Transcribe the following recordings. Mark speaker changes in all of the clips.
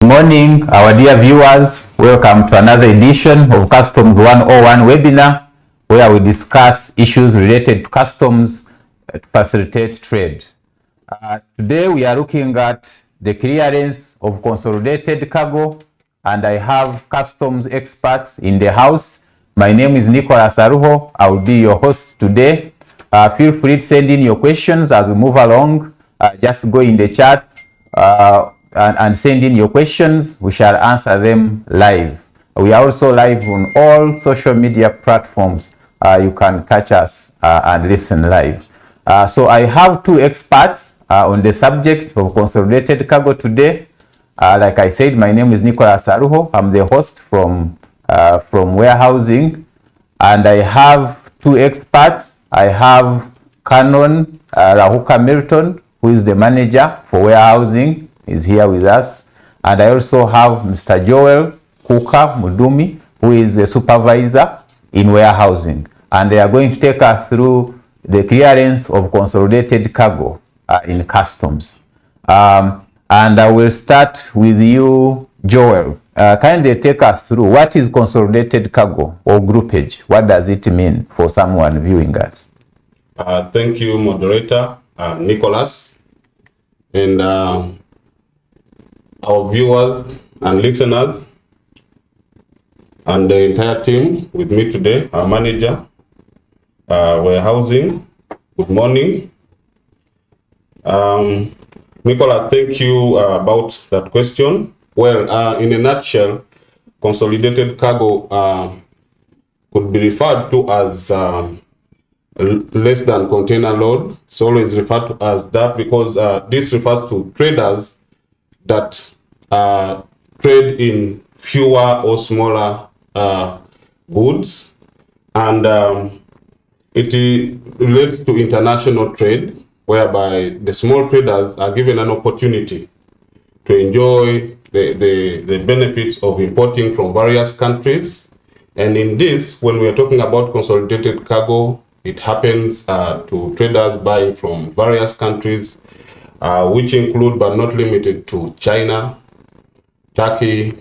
Speaker 1: Morning, our dear viewers. Welcome to another edition of Customs 101 webinar, where we discuss issues related to customs to facilitate trade. Today we are looking at the clearance of consolidated cargo, and I have customs experts in the house. My name is Nicholas Aruho. I will be your host today. Feel free to send in your questions as we move along. Just go in the chat and send in your questions. We shall answer them live. We are also live on all social media platforms. You can catch us and listen live. So I have two experts on the subject of consolidated cargo today. Like I said, my name is Nicholas Aruho. I'm the host from warehousing, and I have two experts. I have Canon Rahuka Milton, who is the manager for warehousing, is here with us. And I also have Mr. Joel Kuka Mudumi, who is the supervisor in warehousing. And they are going to take us through the clearance of consolidated cargo in customs. And I will start with you, Joel. Kindly take us through what is consolidated cargo or groupage. What does it mean for someone viewing us?
Speaker 2: Thank you, moderator, Nicholas, and our viewers and listeners, and the entire team with me today, our manager, warehousing. Good morning. Nicholas, thank you about that question. Well, in a nutshell, consolidated cargo could be referred to as less than container load. It's always referred to as that because this refers to traders that trade in fewer or smaller goods, and it relates to international trade, whereby the small traders are given an opportunity to enjoy the benefits of importing from various countries. And in this, when we are talking about consolidated cargo, it happens to traders buying from various countries, which include but not limited to China, Turkey,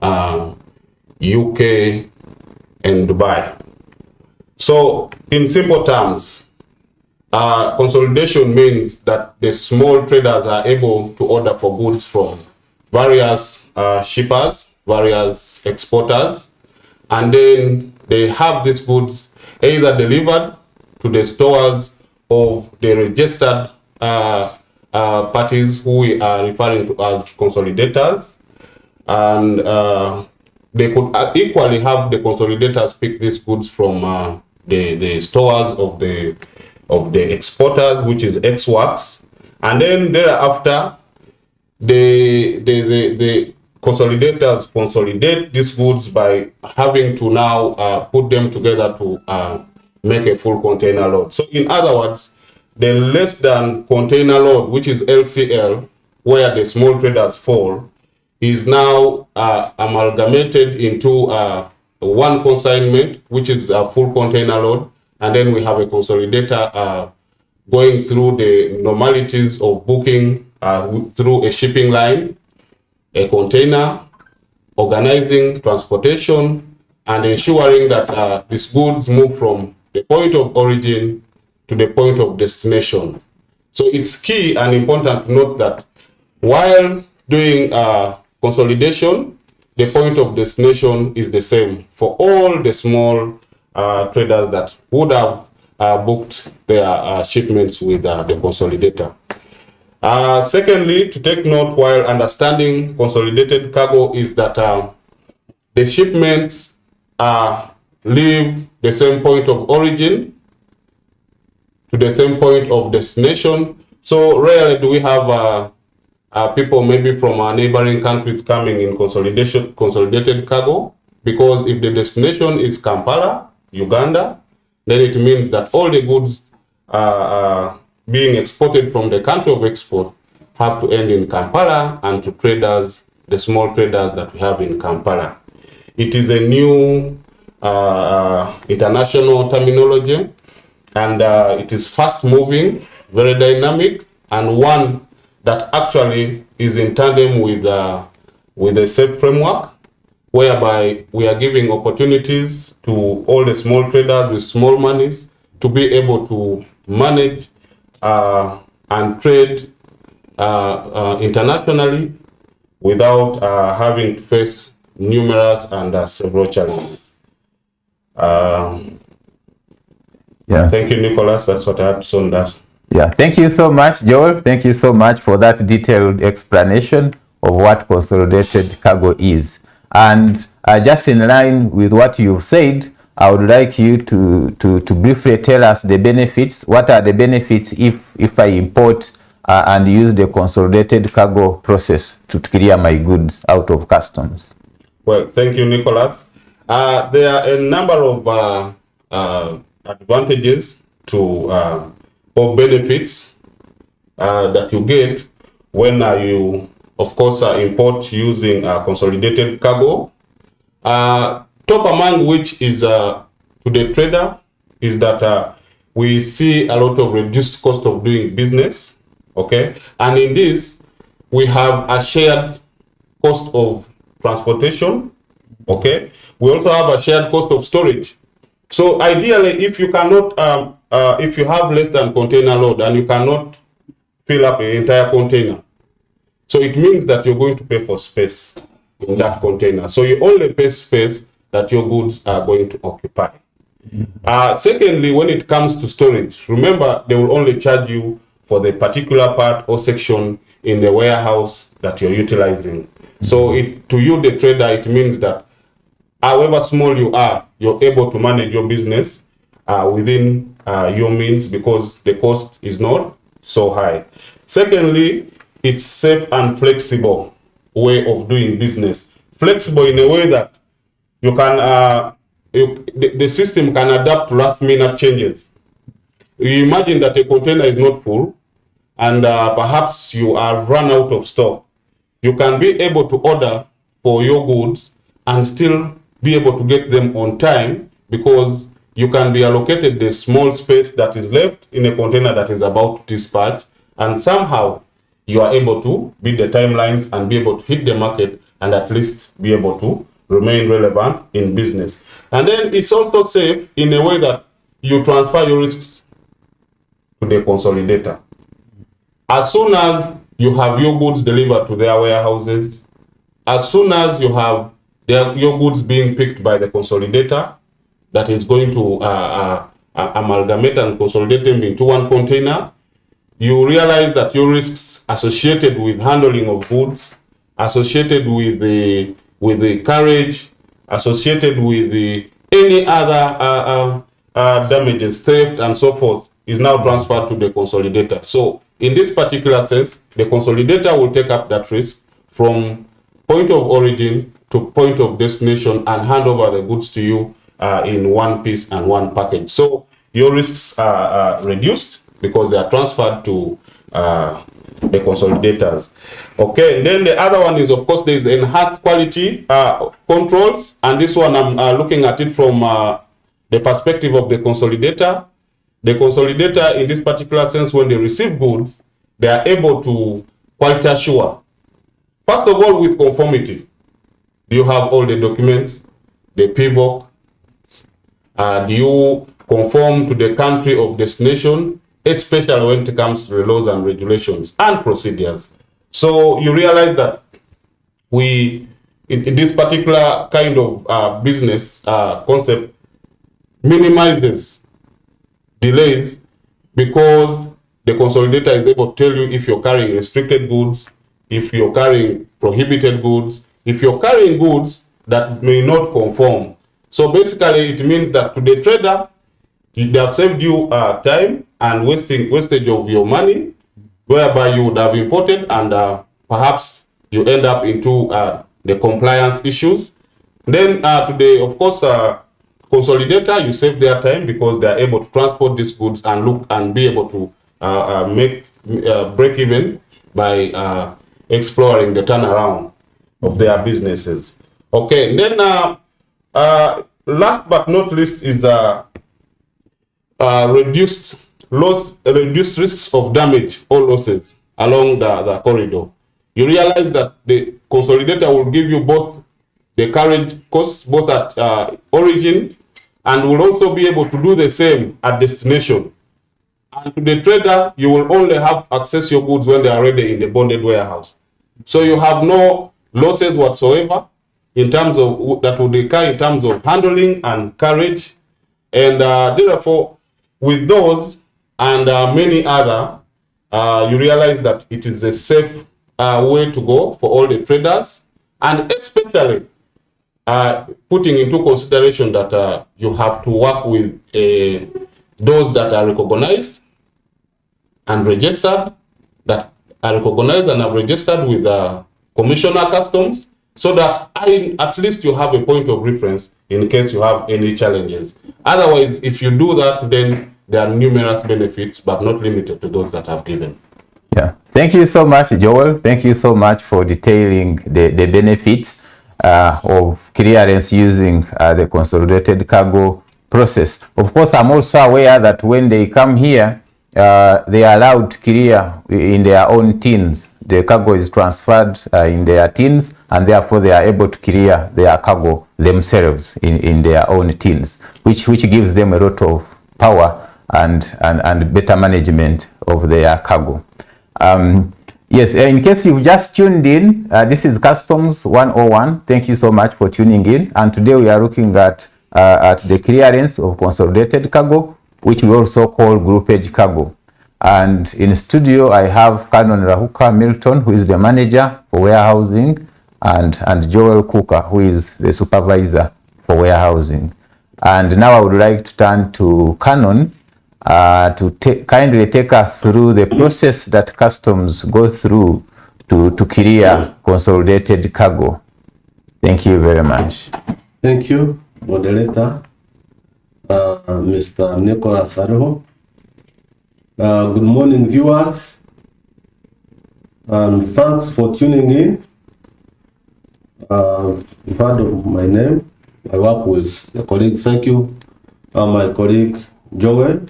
Speaker 2: UK, and Dubai. So in simple terms, consolidation means that the small traders are able to order for goods from various shippers, various exporters, and then they have these goods either delivered to the stores of the registered parties who we are referring to as consolidators, and they could equally have the consolidators pick these goods from the stores of the exporters, which is ex-works, and then thereafter the consolidators consolidate these goods by having to now put them together to make a full container load. So in other words, the less than container load, which is LCL, where the small traders fall, is now amalgamated into one consignment, which is a full container load, and then we have a consolidator going through the normalities of booking through a shipping line, a container, organizing transportation, and ensuring that these goods move from the point of origin to the point of destination. So it's key and important to note that while doing consolidation, the point of destination is the same for all the small traders that would have booked their shipments with the consolidator. Secondly, to take note while understanding consolidated cargo is that the shipments leave the same point of origin to the same point of destination. So rarely do we have people maybe from our neighboring countries coming in consolidated cargo, because if the destination is Kampala, Uganda, then it means that all the goods being exported from the country of export have to end in Kampala and to traders, the small traders that we have in Kampala. It is a new international terminology, and it is fast moving, very dynamic, and one that actually is in tandem with with a safe framework, whereby we are giving opportunities to all the small traders with small monies to be able to manage and trade internationally without having to face numerous and several challenges.
Speaker 1: Yeah.
Speaker 2: Thank you, Nicholas. That's what I had to say on that.
Speaker 1: Yeah, thank you so much, Joel. Thank you so much for that detailed explanation of what consolidated cargo is. And just in line with what you've said, I would like you to briefly tell us the benefits. What are the benefits if I import and use the consolidated cargo process to clear my goods out of customs?
Speaker 2: Well, thank you, Nicholas. There are a number of advantages to or benefits that you get when you, of course, import using consolidated cargo. Top among which is to the trader is that we see a lot of reduced cost of doing business, okay? And in this, we have a shared cost of transportation, okay? We also have a shared cost of storage. So ideally, if you cannot, if you have less than container load and you cannot fill up an entire container, so it means that you're going to pay for space in that container. So you only pay space that your goods are going to occupy. Secondly, when it comes to storage, remember they will only charge you for the particular part or section in the warehouse that you're utilizing. So to you, the trader, it means that however small you are, you're able to manage your business within your means because the cost is not so high. Secondly, it's safe and flexible way of doing business. Flexible in a way that you can, the system can adapt to last minute changes. You imagine that a container is not full and perhaps you are run out of stock. You can be able to order for your goods and still be able to get them on time because you can be allocated the small space that is left in a container that is about to dispatch, and somehow you are able to beat the timelines and be able to hit the market and at least be able to remain relevant in business. And then it's also safe in a way that you transfer your risks to the consolidator. As soon as you have your goods delivered to their warehouses, as soon as you have your goods being picked by the consolidator that is going to amalgamate and consolidate them into one container, you realize that your risks associated with handling of goods, associated with the carriage, associated with any other damages, theft, and so forth, is now transferred to the consolidator. So in this particular sense, the consolidator will take up that risk from point of origin to point of destination and hand over the goods to you in one piece and one package. So your risks are reduced because they are transferred to the consolidators. Okay, and then the other one is, of course, there is enhanced quality controls, and this one I'm looking at it from the perspective of the consolidator. The consolidator, in this particular sense, when they receive goods, they are able to quality assure. First of all, with conformity. Do you have all the documents, the PVOC? Do you conform to the country of destination, especially when it comes to the laws and regulations and procedures? So you realize that in this particular kind of business concept minimizes delays because the consolidator is able to tell you if you're carrying restricted goods, if you're carrying prohibited goods, if you're carrying goods that may not conform. So basically it means that to the trader, they have saved you time and wastage of your money, whereby you would have imported and perhaps you end up into the compliance issues. Then to the, of course, consolidator, you save their time because they are able to transport these goods and look and be able to make break even by exploring the turnaround of their businesses. Okay, and then last but not least is reduced risks of damage or losses along the corridor. You realize that Consolidator will give you both the carriage costs, both at origin, and will also be able to do the same at destination. And to the trader, you will only have to access your goods when they are ready in the bonded warehouse. So you have no losses whatsoever in terms of that would occur in terms of handling and carriage. And therefore, with those and many other, you realize that it is a safe way to go for all the traders, and especially putting into consideration that you have to work with those that are recognized and registered, that are recognized and are registered with the Commissioner Customs, so that at least you have a point of reference in case you have any challenges. Otherwise, if you do that, then there are numerous benefits, but not limited to those that I've given.
Speaker 1: Yeah, thank you so much, Joel. Thank you so much for detailing the benefits of clearance using the consolidated cargo process. Of course, I'm also aware that when they come here, they are allowed to clear in their own tins. The cargo is transferred in their tins, and therefore they are able to clear their cargo themselves in their own tins, which gives them a lot of power and better management of their cargo. Yes, in case you've just tuned in, this is Customs 101. Thank you so much for tuning in. And today we are looking at the clearance of consolidated cargo, which we also call groupage cargo. And in studio, I have Canon Rahuka Milton, who is the manager for warehousing, and Joel Kuka, who is the supervisor for warehousing. And now I would like to turn to Canon to kindly take us through the process that customs go through to clear consolidated cargo. Thank you very much.
Speaker 3: Thank you, moderator, Mr. Nicholas Areho. Good morning, viewers. Thanks for tuning in. You've heard of my name. I work with a colleague. Thank you, my colleague Joel,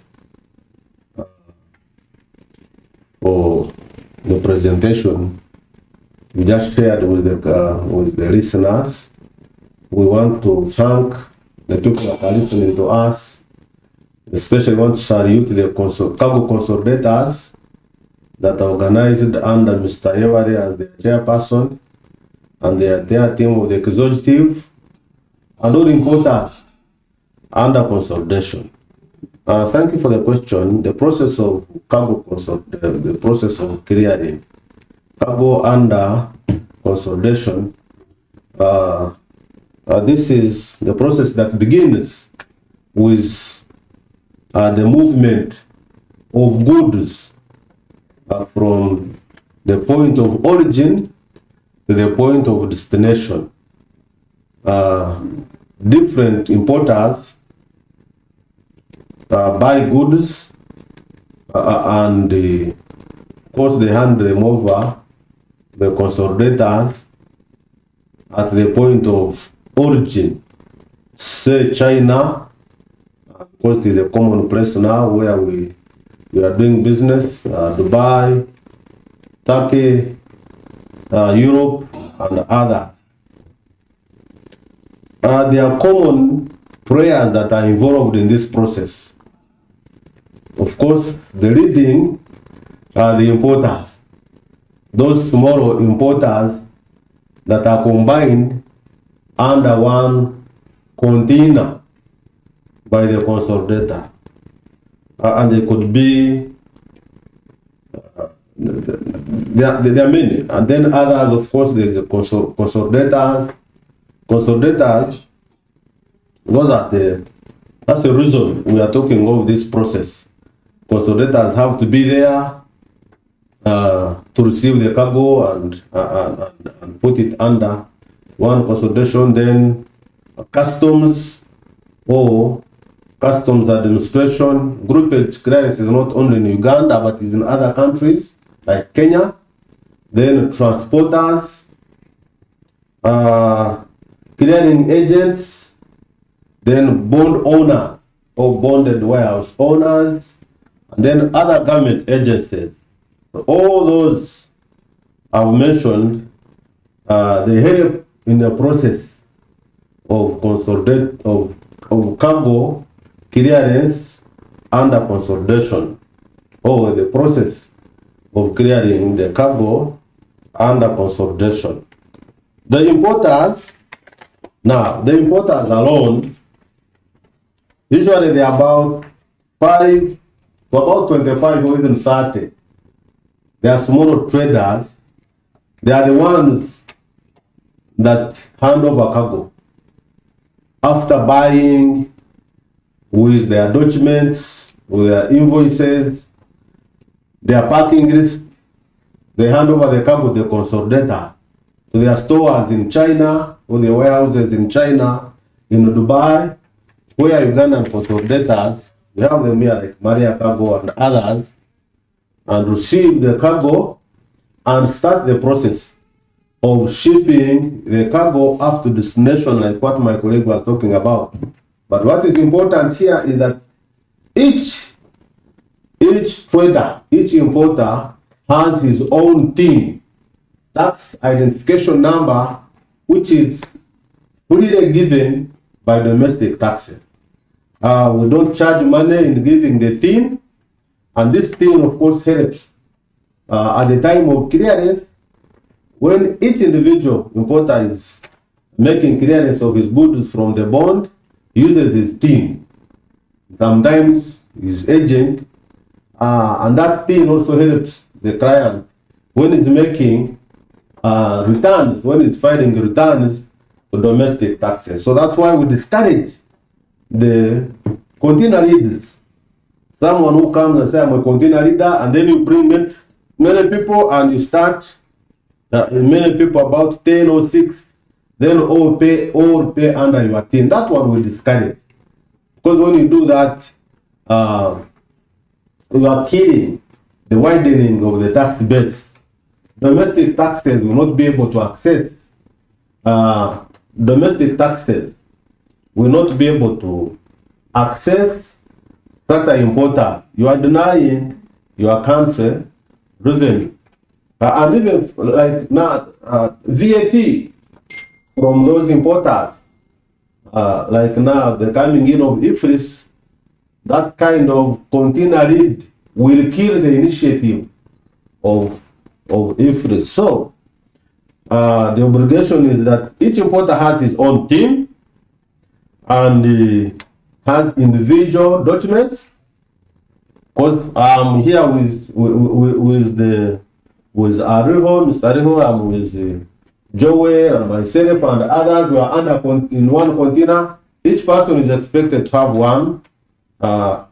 Speaker 3: for the presentation we just shared with the listeners. We want to thank the people that are listening to us. Especially want to salute the cargo consolidators that are organized under Mr. Yewari as the chairperson, and the entire team of the executive, and all importers under consolidation. Thank you for the question. The process of cargo the process of clearing cargo under consolidation. This is the process that begins with the movement of goods from the point of origin to the point of destination. Different importers buy goods and of course they hand them over to the consolidators at the point of origin. Say China, of course, it is a common place now where we are doing business. Dubai, Turkey, Europe, and others. There are common players that are involved in this process. Of course, the leading are the importers. Those small importers that are combined under one container by the consolidator. And they could be, there are many. And then others, of course, there is the consolidators. Consolidators, that's the reason we are talking of this process. Consolidators have to be there to receive the cargo and put it under one consolidation. Then customs or customs administration. Groupage clearance is not only in Uganda but is in other countries like Kenya. Then transporters, clearing agents, then bond owners or bonded warehouse owners, and then other government agencies. So all those I've mentioned they help in the process of cargo clearance under consolidation, or the process of clearing the cargo under consolidation. The importers alone, usually they are about 5 to about 25 or even 30. They are small traders. They are the ones that hand over cargo after buying, with their documents, with their invoices, their packing list. They hand over the cargo to the consolidator, to their stores in China, or their warehouses in China, in Dubai, where Ugandan consolidators, we have them here like Maria Cargo and others, and receive the cargo and start the process of shipping the cargo up to destination, like what my colleague was talking about. But what is important here is that each trader, each importer has his own TIN, tax identification number, which is freely given by domestic taxes. We don't charge money in giving the TIN, and this TIN of course helps at the time of clearance. When each individual importer is making clearance of his goods from the bond, he uses his TIN, sometimes his agent, and that TIN also helps the client when he's making returns, when he's filing returns to domestic taxes. So that's why we discourage the container leaders. Someone who comes and says, I'm a container leader, and then you bring many people and you start many people, about 10 or 6, then all pay under your TIN. That one we discourage, because when you do that, you are killing the widening of the tax base. Domestic taxes will not be able to access. Domestic taxes will not be able to access such an importer. You are denying your country revenue. And even like now, VAT from those importers, like now the coming in of IFRIS, that kind of container lead will kill the initiative of IFRIS. So the obligation is that each importer has his own team and has individual documents. Because I'm here with Ariho, Mr. Ariho, I'm with Joey and myself and others. We are under in one container. Each person is expected to have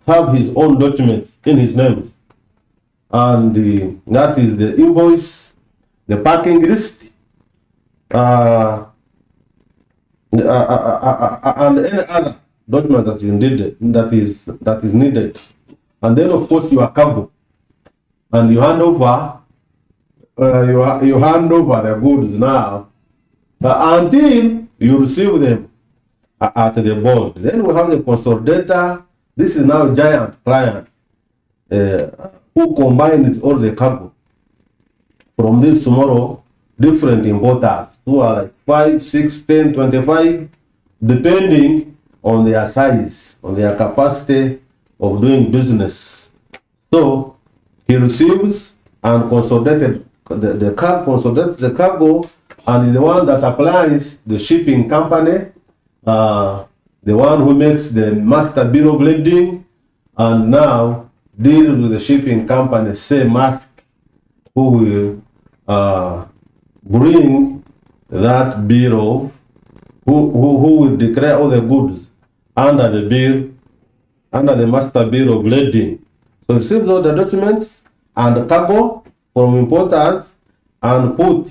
Speaker 3: have his own documents in his name, and that is the invoice, the packing list, and any other document that is needed, and then of course your cargo, and you hand over. You hand over the goods now until you receive them at the bond. Then we have the consolidator. This is now a giant client who combines all the cargo from this tomorrow, different importers who are like 5, 6, 10, 25, depending on their size, on their capacity of doing business. So he receives and consolidates the cargo, and is the one that applies the shipping company, the one who makes the master bill of lading, and now deals with the shipping company, say Mask, who will bring that bill of, who will declare all the goods under the bill, under the master bill of lading. So receives all the documents and the cargo from importers and put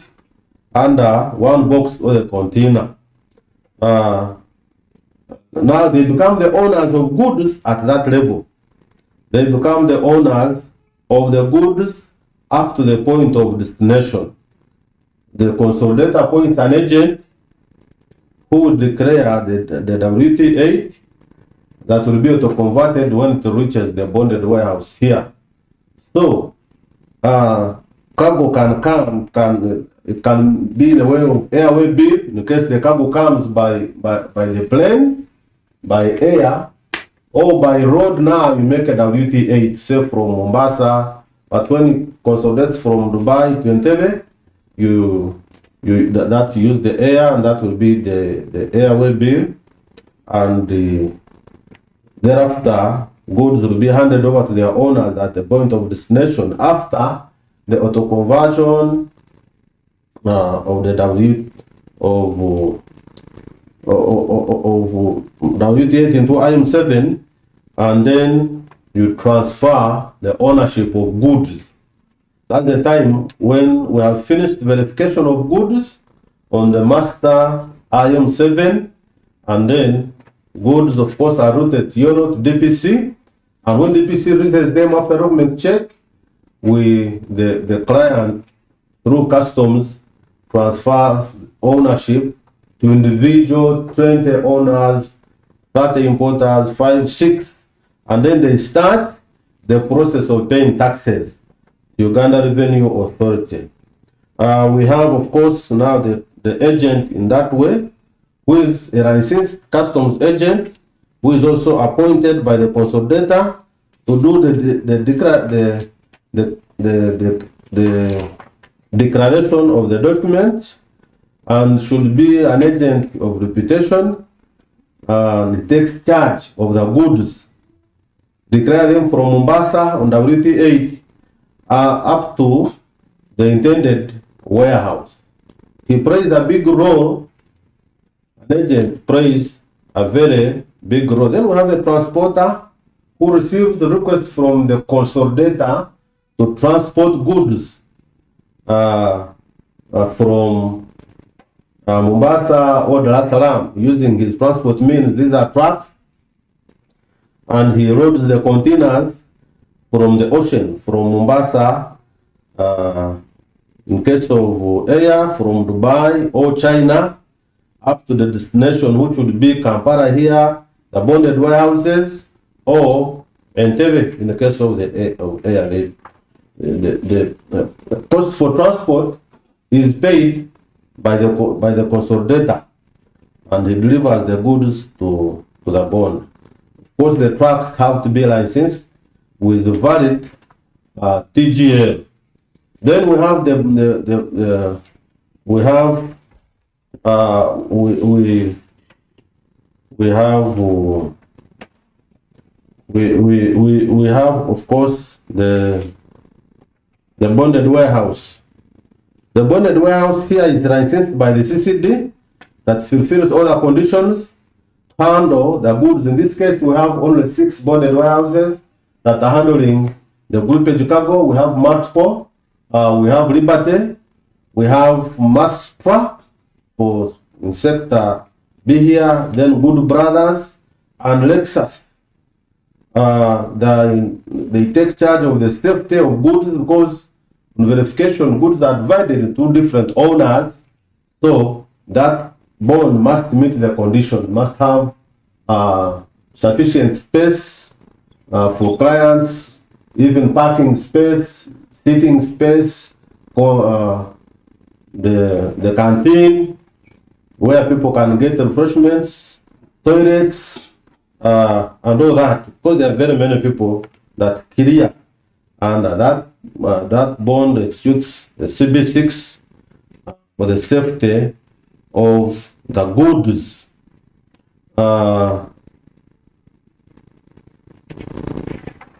Speaker 3: under one box or a container. Now they become the owners of goods at that level. They become the owners of the goods up to the point of destination. The consolidator appoints an agent who will declare the WT8 that will be auto-converted when it reaches the bonded warehouse here. So cargo can it can be in the way of airway bill, in case the cargo comes by the plane, by air, or by road. Now you make a WT8, say from Mombasa, but when it consolidates from Dubai to Entebbe, you that use the air, and that will be the airway bill, and thereafter goods will be handed over to their owners at the point of destination after the auto conversion of the WT8 into IM7, and then you transfer the ownership of goods. That's the time when we have finished verification of goods on the master IM7, and then goods, of course, are routed to Euro to DPC, and when DPC reaches them after document check, the client through customs transfers ownership to individual 20 owners, 30 importers, 5, 6, and then they start the process of paying taxes to Uganda Revenue Authority. We have, of course, now the agent in that way, who is a licensed customs agent, who is also appointed by the consolidator to do the declaration of the document, and should be an agent of reputation, and it takes charge of the goods, declare them from Mombasa on WT8 up to the intended warehouse. He plays a big role. An agent plays a very big role. Then we have a transporter who receives the request from the consolidator to transport goods from Mombasa or Dar es Salaam using his transport means. These are trucks, and he loads the containers from the ocean, from Mombasa, in case of air, from Dubai or China, up to the destination, which would be Kampala here, the bonded warehouses, or Entebbe in the case of the air. The cost for transport is paid by the consolidator, and he delivers the goods to the bond. Of course, the trucks have to be licensed with the valid TGL. Then we have we have, of course, the bonded warehouse. The bonded warehouse here is licensed by the CCD that fulfills all the conditions to handle the goods. In this case, we have only 6 bonded warehouses that are handling the group cargo. We have multiple. We have Liberty. We have Mastra for sector B here. Then Good Brothers and Lexus. They take charge of the safety of goods, because on verification, goods are divided into different owners, so that bond must meet the condition, must have sufficient space for clients, even parking space, seating space, the canteen where people can get refreshments, toilets, and all that, because there are very many people that clear, and that bond executes the CB6 for the safety of the goods.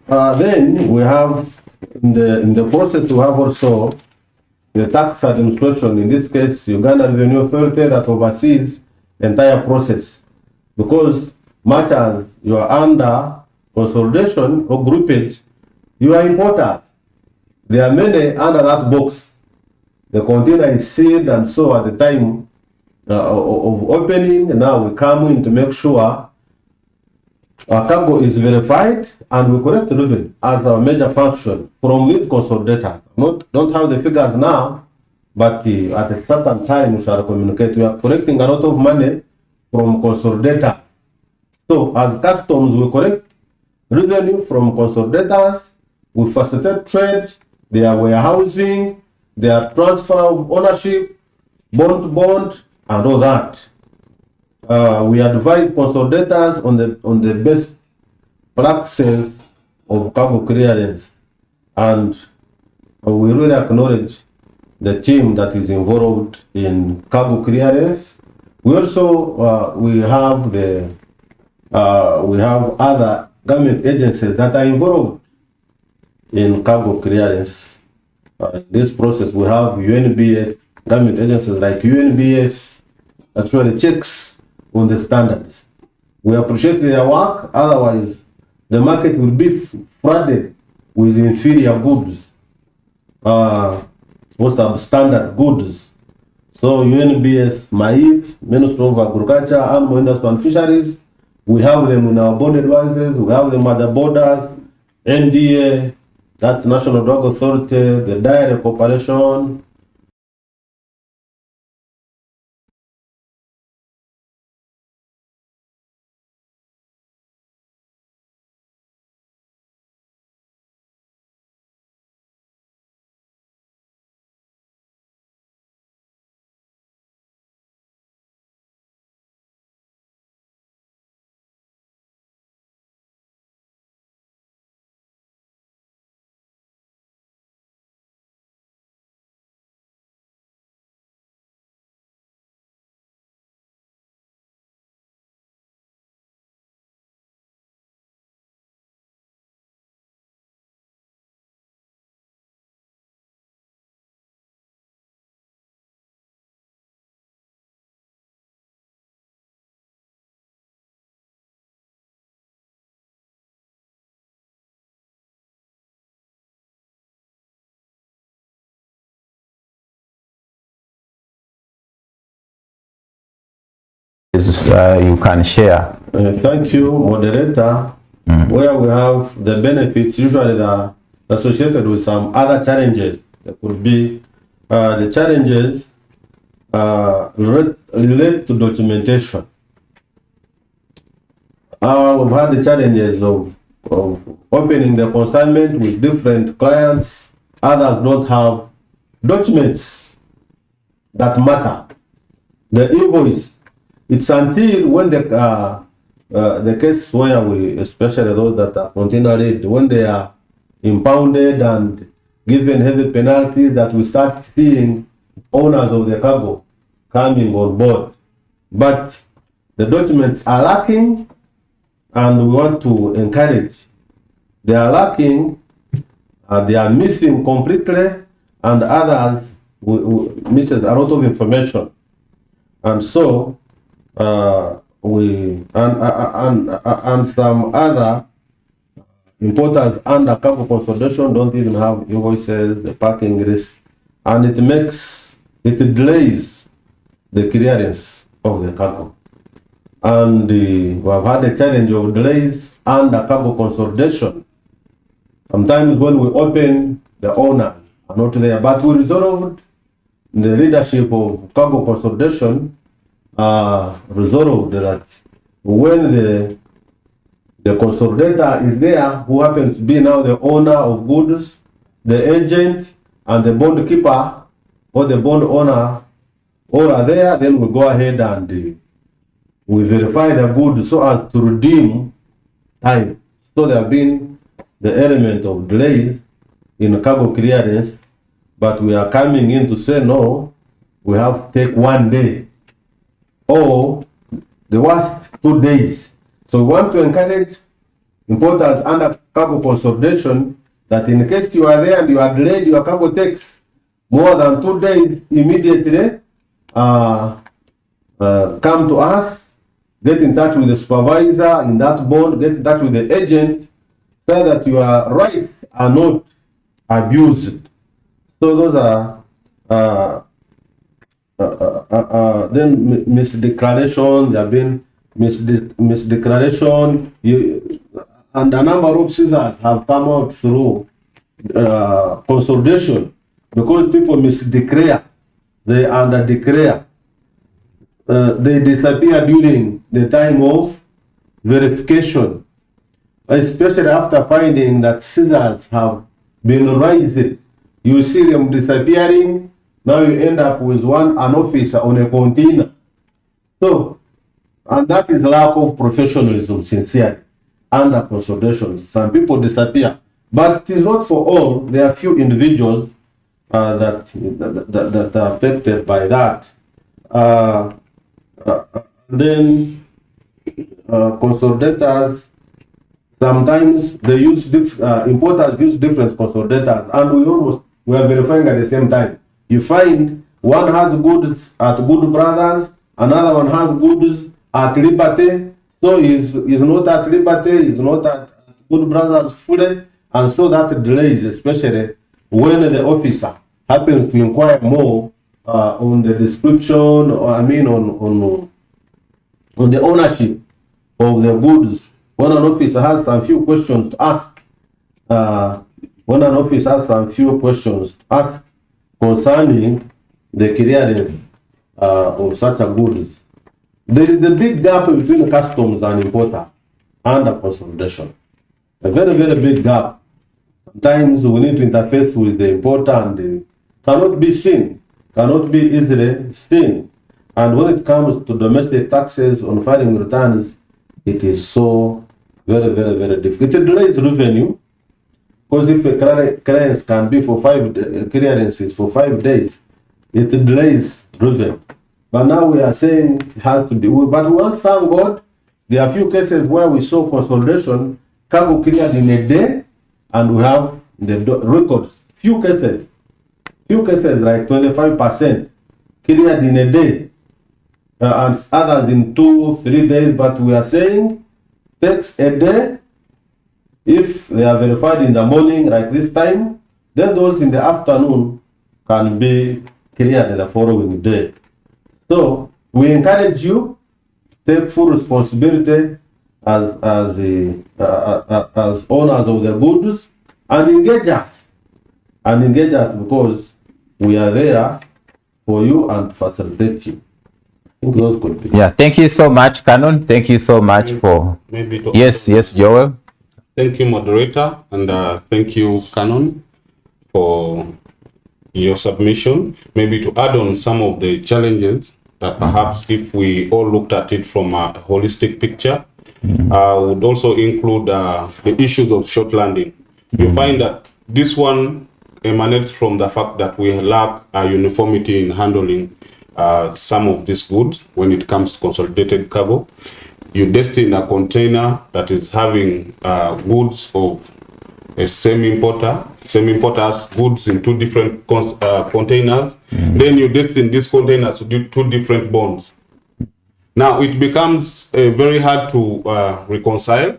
Speaker 3: Then we have in the process we have also the tax administration, in this case Uganda Revenue Authority, that oversees the entire process, because much as you are under consolidation or groupage, you are importers. There are many under that box. The container is sealed, and so at the time of opening, now we come in to make sure our cargo is verified and we collect revenue as our major function from these consolidators. Don't have the figures now, but at a certain time we shall communicate. We are collecting a lot of money from consolidators. So as customs, we collect revenue from consolidators, we facilitate trade, their warehousing, their transfer of ownership, bond to bond, and all that. We advise consolidators on the best practices of cargo clearance, and we really acknowledge the team that is involved in cargo clearance. We also we have other government agencies that are involved in cargo clearance. In this process, we have UNBS, government agencies like UNBS actually checks on the standards. We appreciate their work, otherwise the market will be flooded with inferior goods, substandard goods. So UNBS, MAIF, Ministry of Agriculture, Animal Industry and Fisheries, we have them in our board advisors, we have them at the borders, NDA, that's National Drug Authority, the Dairy Corporation.
Speaker 1: You can share.
Speaker 3: Thank you, moderator. Where we have the benefits usually are associated with some other challenges. There could be the challenges relate to documentation. We've had the challenges of opening the consignment with different clients. Others don't have documents that matter. The invoice, it's until when the case where we, especially those that are container raid, when they are impounded and given heavy penalties, that we start seeing owners of the cargo coming on board. But the documents are lacking, and we want to encourage. They are lacking, they are missing completely, and others misses a lot of information. And so and some other importers under cargo consolidation don't even have invoices, the packing list, and it delays the clearance of the cargo. And we have had a challenge of delays under cargo consolidation. Sometimes when we open, the owners are not there, but we resolved. The leadership of cargo consolidation resolved that when the consolidator is there, who happens to be now the owner of goods, the agent and the bond keeper or the bond owner all are there, then we go ahead and we verify the goods so as to redeem time. So there have been the element of delays in cargo clearance, but we are coming in to say no, we have to take 1 day or the worst 2 days. So we want to encourage importers under cargo consolidation that in case you are there and you are delayed, your cargo takes more than 2 days, immediately come to us, get in touch with the supervisor in that bond, get in touch with the agent, so that your rights are not abused. So those are then misdeclaration. There have been misdeclaration, and a number of scissors have come out through consolidation because people misdeclare, they underdeclare, they disappear during the time of verification, especially after finding that scissors have been raised You see them disappearing. Now you end up with an officer on a container. So, and that is lack of professionalism, sincerely, under consolidation. Some people disappear, but it is not for all. There are few individuals that are affected by that. Then consolidators, sometimes they use importers use different consolidators, and we are verifying at the same time. You find one has goods at Good Brothers, another one has goods at Liberty. So is not at Liberty, is not at Good Brothers fully, and so that delays, especially when the officer happens to inquire more on the description, or I mean on the ownership of the goods. When an officer has some few questions to ask, concerning the clearance of such a goods, there is a big gap between customs and importer under consolidation. A very, very big gap. Sometimes we need to interface with the importer, and they cannot be seen, cannot be easily seen. And when it comes to domestic taxes on filing returns, it is so very, very, very difficult. It delays revenue, because if a clearance can be for 5 clearances for 5 days, it delays revenue. But now we are saying it has to be. But we want to thank God. There are a few cases where we saw consolidation, cargo cleared in a day, and we have the records. Few cases like 25% cleared in a day, and others in 2-3 days. But we are saying takes a day. If they are verified in the morning, like this time, then those in the afternoon can be cleared the following day. So we encourage you take full responsibility as owners of the goods, and engage us, because we are there for you and facilitate you. I think those could be.
Speaker 1: Yeah, thank you so much, Canon. Thank you so much for. Yes, Joel.
Speaker 2: Thank you, moderator, and thank you, Canon, for your submission. Maybe to add on some of the challenges that perhaps if we all looked at it from a holistic picture, would also include the issues of short landing. You find that this one emanates from the fact that we lack uniformity in handling some of these goods when it comes to consolidated cargo. You destine a container that is having goods of a same importer has goods in 2 different containers. Then you destine these containers to do 2 different bonds. Now it becomes very hard to reconcile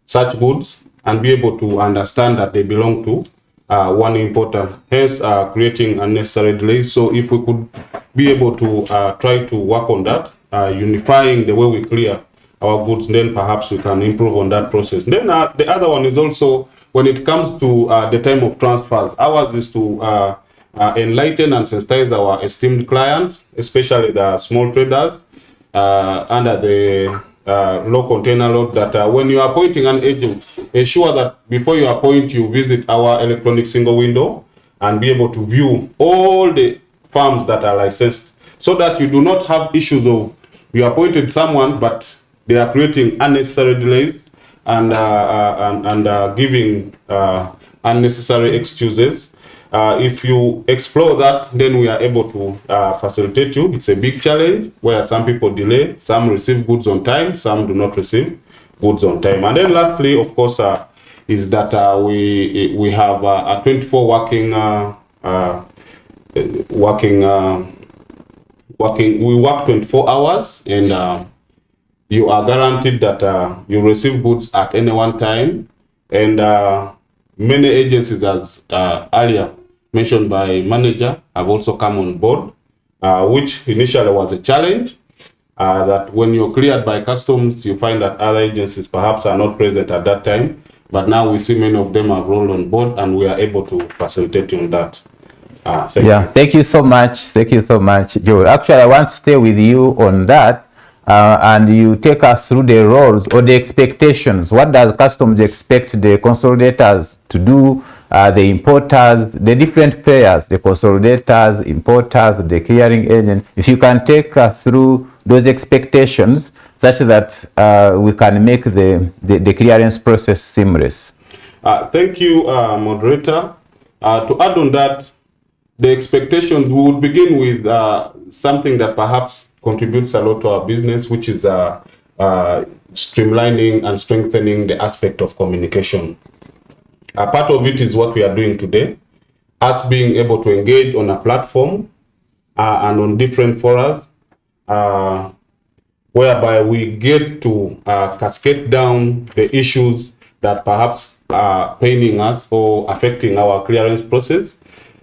Speaker 2: such goods and be able to understand that they belong to one importer, hence creating unnecessary delays. So if we could be able to try to work on that, unifying the way we clear our goods, then perhaps we can improve on that process. Then the other one is also when it comes to the time of transfers. Ours is to enlighten and sensitize our esteemed clients, especially the small traders under the low container load, that when you are appointing an agent, ensure that before you appoint, you visit our electronic single window and be able to view all the farms that are licensed, so that you do not have issues of you appointed someone but they are creating unnecessary delays and giving unnecessary excuses. If you explore that, then we are able to facilitate you. It's a big challenge where some people delay, some receive goods on time, some do not receive goods on time. And then lastly, of course, is that we have a 24 we work 24 hours, and you are guaranteed that you receive goods at any one time. And many agencies, as earlier mentioned by manager, have also come on board, which initially was a challenge, that when you're cleared by customs, you find that other agencies perhaps are not present at that time. But now we see many of them have rolled on board, and we are able to facilitate on that.
Speaker 1: Thank you so much, Joel. Actually, I want to stay with you on that, and you take us through the roles or the expectations. What does customs expect the consolidators to do the importers, the different players, the consolidators, importers, the clearing agent, if you can take through those expectations such that we can make the clearance process seamless.
Speaker 2: Thank you, moderator. To add on that, the expectations, we would begin with something that perhaps contributes a lot to our business, which is streamlining and strengthening the aspect of communication. A part of it is what we are doing today, us being able to engage on a platform and on different forums, whereby we get to cascade down the issues that perhaps are paining us or affecting our clearance process,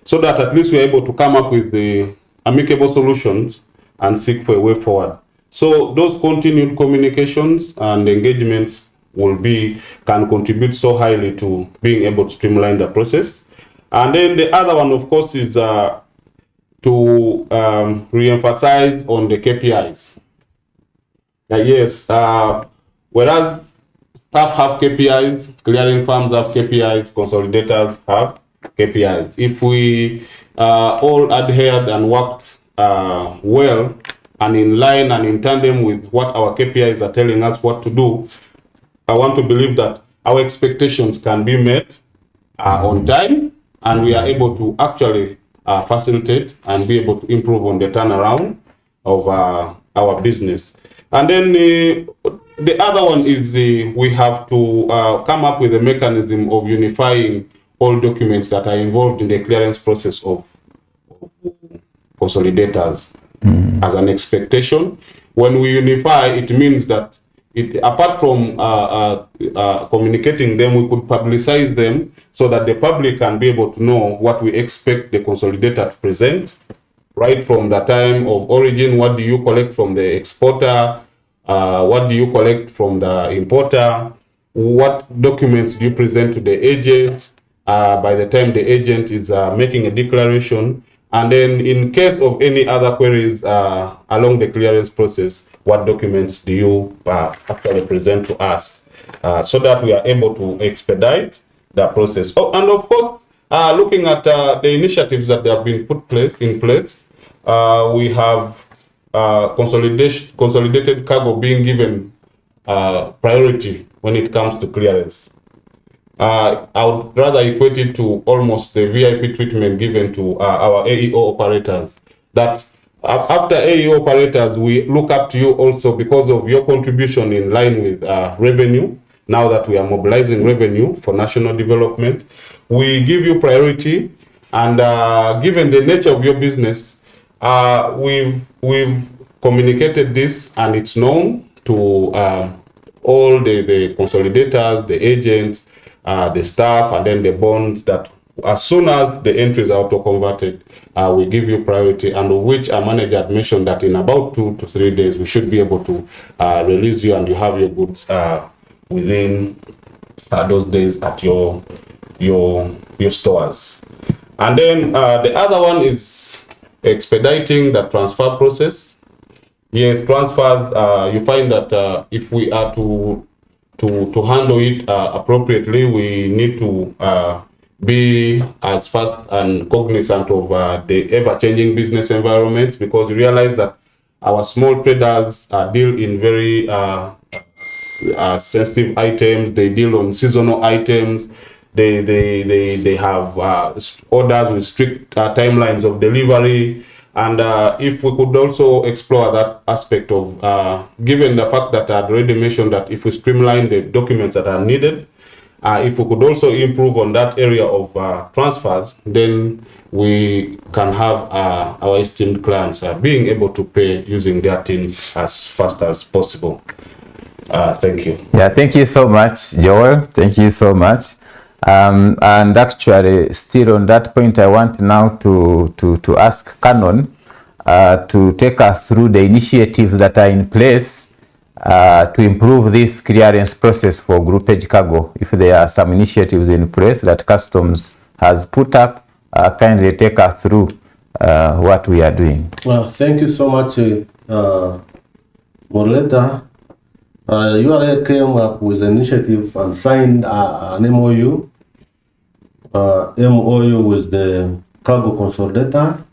Speaker 2: so that at least we're able to come up with the amicable solutions and seek for a way forward. So those continued communications and engagements can contribute so highly to being able to streamline the process. And then the other one, of course, is to re-emphasize on the KPIs. Yes, whereas staff have KPIs, clearing firms have KPIs, consolidators have KPIs. If we all adhered and worked well and in line and in tandem with what our KPIs are telling us what to do, I want to believe that our expectations can be met on time, and we are able to actually facilitate and be able to improve on the turnaround of our business. And then the other one is we have to come up with a mechanism of unifying all documents that are involved in the clearance process of consolidators as an expectation. When we unify, it means that apart from communicating them, we could publicize them so that the public can be able to know what we expect the consolidator to present, right from the time of origin. What do you collect from the exporter? What do you collect from the importer? What documents do you present to the agent by the time the agent is making a declaration? And then in case of any other queries along the clearance process, what documents do you actually present to us so that we are able to expedite the process? Oh, and of course, looking at the initiatives that have been put in place, we have consolidated cargo being given priority when it comes to clearance. I would rather equate it to almost the VIP treatment given to our AEO operators. That after AEO operators, we look up to you also because of your contribution in line with revenue. Now that we are mobilizing revenue for national development, we give you priority. And given the nature of your business, we've communicated this, and it's known to all the consolidators, the agents, the staff, and then the bonds, that as soon as the entries are auto-converted, we give you priority, and which our manager had mentioned that in about 2 to 3 days, we should be able to release you, and you have your goods within those days at your stores. And then the other one is expediting the transfer process. Yes, transfers, you find that if we are to handle it appropriately, we need to be as fast and cognizant of the ever-changing business environments, because we realize that our small traders deal in very sensitive items. They deal on seasonal items. They have orders with strict timelines of delivery. And if we could also explore that aspect of, given the fact that I had already mentioned that if we streamline the documents that are needed, if we could also improve on that area of transfers, then we can have our esteemed clients being able to pay using their TINs as fast as possible. Thank you.
Speaker 1: Yeah, thank you so much, Joel. Thank you so much. And actually, still on that point, I want now to ask Canon to take us through the initiatives that are in place to improve this clearance process for groupage cargo. If there are some initiatives in place that Customs has put up, kindly take us through what we are doing.
Speaker 3: Well, thank you so much, moderator. URA came up with an initiative and signed an MOU MOU with the cargo consolidator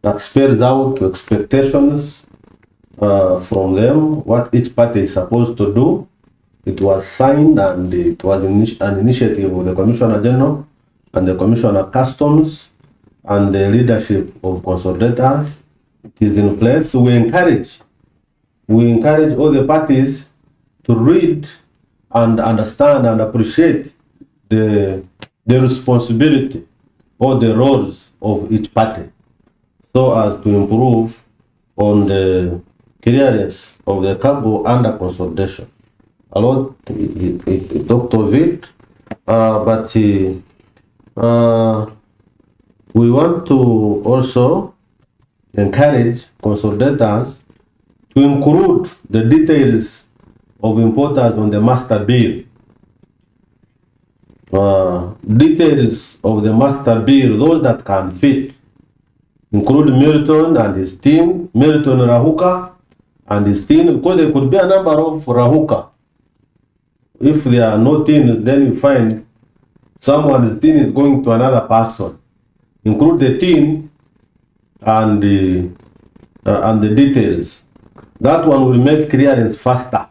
Speaker 3: that spells out expectations from them, what each party is supposed to do. It was signed, and it was an initiative of the Commissioner General and the Commissioner of Customs and the leadership of consolidators. It is in place. So we encourage all the parties to read and understand and appreciate the responsibility or the roles of each party, so as to improve on the clearance of the cargo under consolidation. A lot it talked of it, but we want to also encourage consolidators to include the details of importers on the master bill. Details of the master bill, those that can fit, include Milton and his team, Milton Rahuka and his team, because there could be a number of Rahuka. If there are no teams, then you find someone's team is going to another person. Include the team and the details. That one will make clearance faster,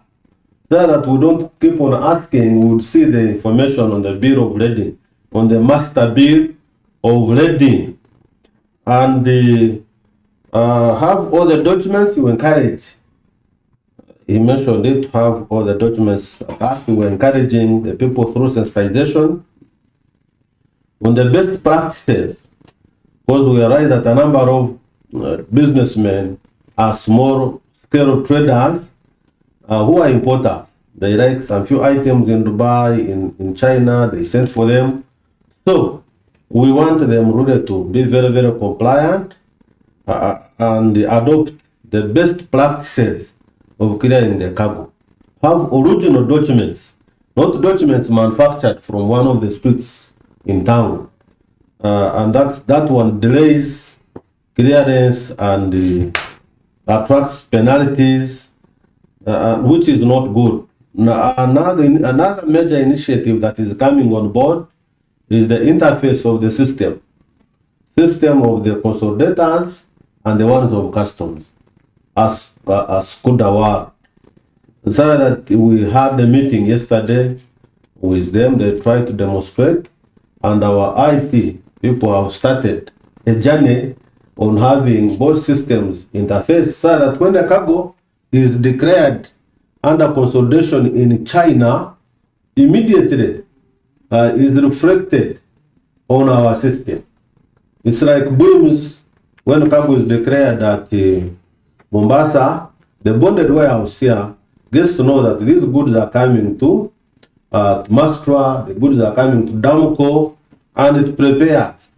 Speaker 3: so that we don't keep on asking. We will see the information on the bill of lading, on the master bill of lading, and have all the documents. You encourage. He mentioned it, to have all the documents. We were encouraging the people through sensitization on the best practices, because we realize that a number of businessmen are small scale traders who are importers. They like some few items in Dubai, in China, they send for them. So we want them really to be very, very compliant and adopt the best practices of clearing the cargo. Have original documents, not documents manufactured from one of the streets in town. And that one delays clearance and attracts penalties, which is not good. Now, another major initiative that is coming on board is the interface of the system of the consolidators and the ones of customs as good award. So that we had a meeting yesterday with them. They tried to demonstrate, and our IT people have started a journey on having both systems interface, so that when the cargo is declared under consolidation in China, immediately is reflected on our system. It's like booms when cargo is declared at Mombasa. The bonded warehouse here gets to know that these goods are coming to Mastra, the goods are coming to Damco, and it prepares.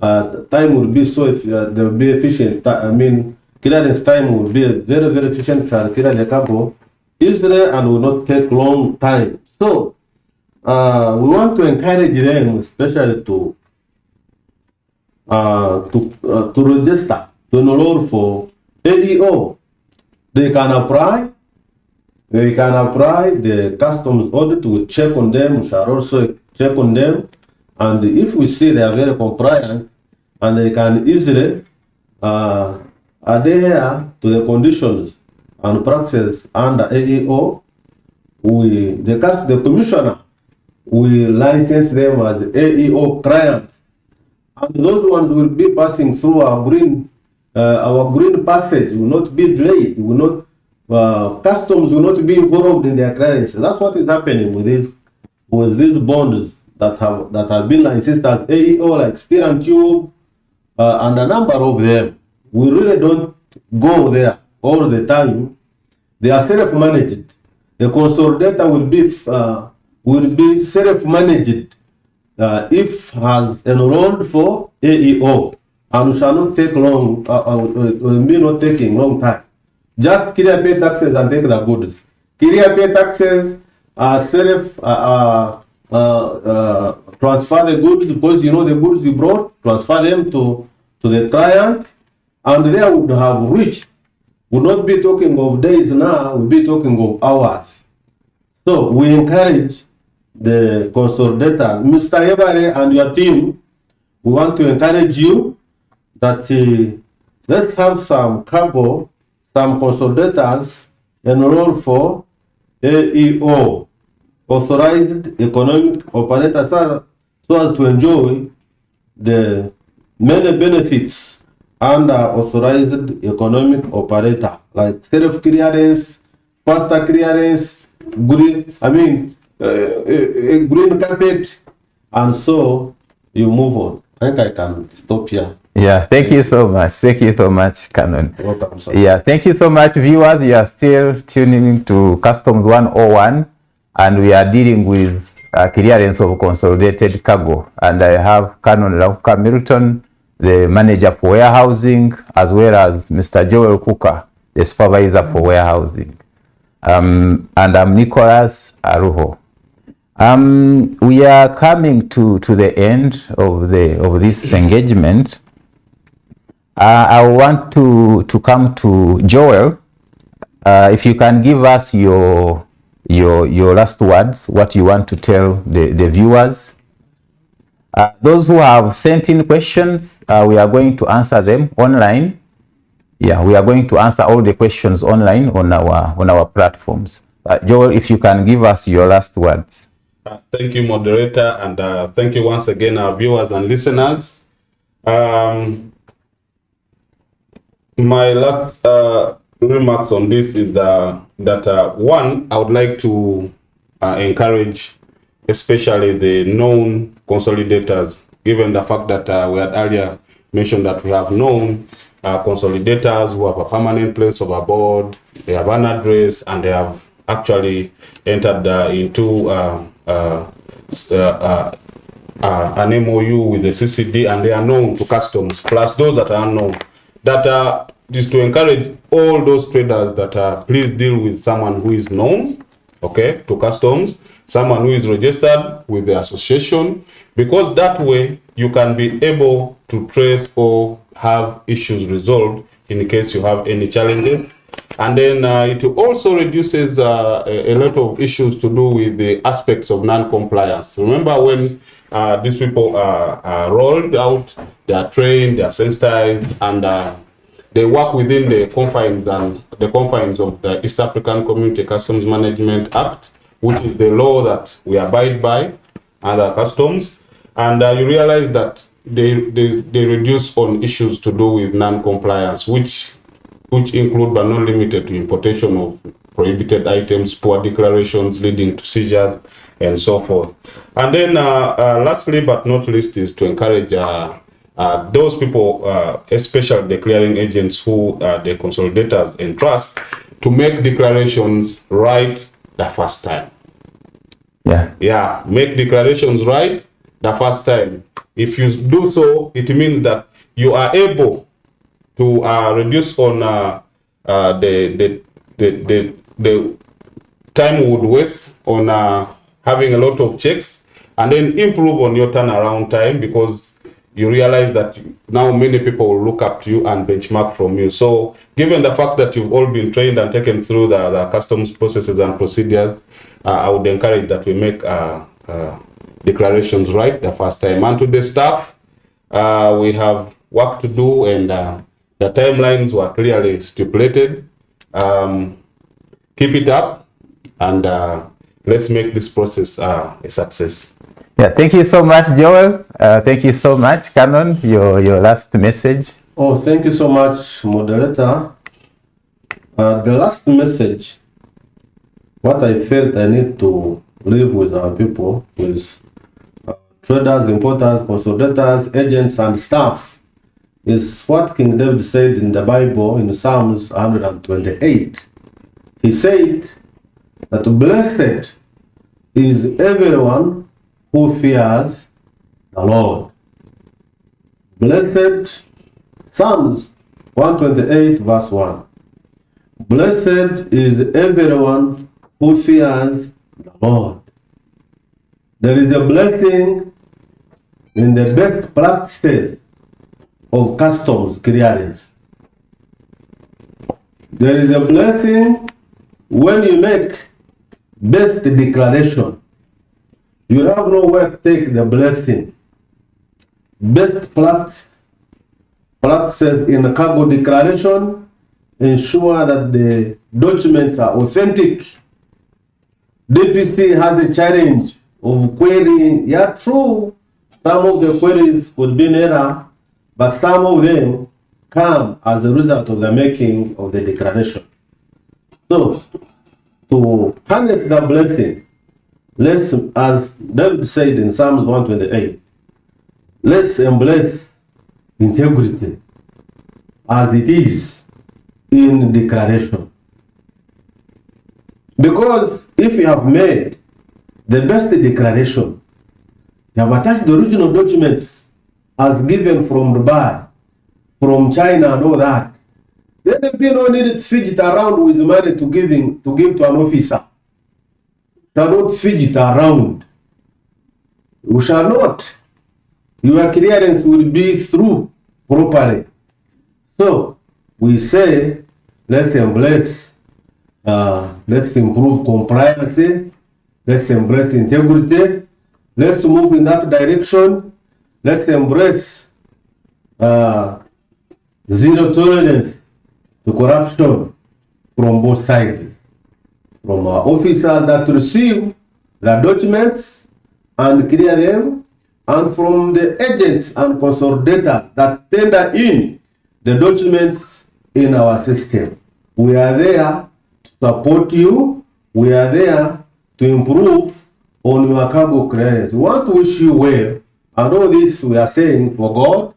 Speaker 3: Time will be so if they will be efficient. I mean, clearance time will be very, very efficient for clear the cargo easily and will not take long time. So we want to encourage them, especially to register, to enroll for AEO. They can apply. The customs audit will check on them. We shall also check on them, and if we see they are very compliant and they can easily adhere to the conditions and practices under AEO, the commissioner will license them as AEO clients, and those ones will be passing through our green passage. Will not be delayed. Will not customs will not be involved in their clearance. That's what is happening with these bonds that have been licensed as AEO, like Steel and Tube, and a number of them. We really don't go there all the time. They are self-managed. The consolidator will be self-managed if has enrolled for AEO, and shall not take long. Will be not taking long time. Just clear pay taxes and take the goods. Clear pay taxes, transfer the goods, because you know the goods you brought, transfer them to the client, and they would have reached. Would not be talking of days now, we'll be talking of hours. So we encourage the consolidator, Mr. Ebare and your team, we want to encourage you that let's have some couple, some consolidators enroll for AEO, Authorized Economic Operator, so as to enjoy the many benefits under Authorized Economic Operator, like self-clearance, faster clearance, green, green carpet, and so you move on. I think I can stop here.
Speaker 1: Yeah, thank you so much. Thank you so much, Canon.
Speaker 3: Welcome, sir.
Speaker 1: Yeah, thank you so much, viewers. You are still tuning into Customs 101, and we are dealing with clearance of consolidated cargo. And I have Canon Lauka Milton, the manager for warehousing, as well as Mr. Joel Kuka, the supervisor for warehousing. And I'm Nicholas Aruho. We are coming to the end of this engagement. I want to come to Joel. If you can give us your last words, what you want to tell the viewers. Those who have sent in questions, we are going to answer them online. Yeah, we are going to answer all the questions online on our platforms. Joel, if you can give us your last words.
Speaker 2: Thank you, moderator, and thank you once again, our viewers and listeners. My last remarks on this is that one, I would like to encourage especially the known consolidators, given the fact that we had earlier mentioned that we have known consolidators who have a permanent place of abode, they have an address, and they have actually entered into an MOU with the CCD, and they are known to customs, plus those that are unknown. That is to encourage all those traders that please deal with someone who is known, okay, to customs, someone who is registered with the association, because that way you can be able to trace or have issues resolved in case you have any challenges. And then it also reduces a lot of issues to do with the aspects of non-compliance. Remember when these people are rolled out, they are trained, they are sensitized, and they work within the confines of the East African Community Customs Management Act, which is the law that we abide by under customs. And you realize that they reduce on issues to do with non-compliance, which include but not limited to importation of prohibited items, poor declarations leading to seizures, and so forth. And then lastly but not least is to encourage those people, especially the clearing agents who the consolidators entrust, to make declarations right the first time. Yeah, make declarations right the first time. If you do so, it means that you are able to reduce on the time we would waste on having a lot of checks, and then improve on your turnaround time, because you realize that now many people will look up to you and benchmark from you. So given the fact that you've all been trained and taken through the customs processes and procedures, I would encourage that we make declarations right the first time. And to the staff, we have work to do, and the timelines were clearly stipulated. Keep it up, and let's make this process a success.
Speaker 1: Yeah, thank you so much, Joel. Thank you so much, Canon. Your last message.
Speaker 3: Oh, thank you so much, moderator. The last message, what I felt I need to leave with our people is traders, importers, consolidators, agents, and staff, is what King David said in the Bible in Psalms 128. He said that blessed is everyone who fears the Lord. Blessed, Psalms 128 verse 1. Blessed is everyone who fears the Lord. There is a blessing in the best practices of customs clearance. There is a blessing when you make best declaration. You have nowhere to take the blessing. Best practices in cargo declaration ensure that the documents are authentic. DPC has a challenge of querying. Yeah, true, some of the queries could be in error, but some of them come as a result of the making of the declaration. So, to harness the blessing, let's, as David said in Psalms 128, let's embrace integrity as it is in declaration. Because if you have made the best declaration, you have attached the original documents as given from Dubai, from China and all that, then the people don't need to fidget around with money to give to an officer. You shall not fidget around. You shall not. Your clearance will be through properly. So we say, let's embrace, let's improve compliance, let's embrace integrity, let's move in that direction, let's embrace zero tolerance to corruption from both sides, from officers that receive the documents and clear them, and from the agents and consolidators that tender in the documents in our system. We are there to support you. We are there to improve on your cargo clearance. We want to wish you well, and all this we are saying for God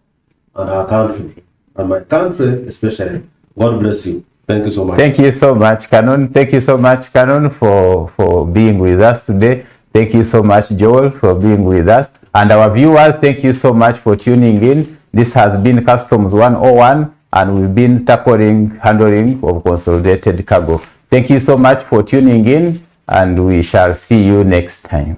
Speaker 3: and our country, and my country especially. God bless you. Thank you so much.
Speaker 1: Thank you so much, Canon. Thank you so much, Canon, for being with us today. Thank you so much, Joel, for being with us. And our viewers, thank you so much for tuning in. This has been Customs 101, and we've been tackling handling of consolidated cargo. Thank you so much for tuning in, and we shall see you next time.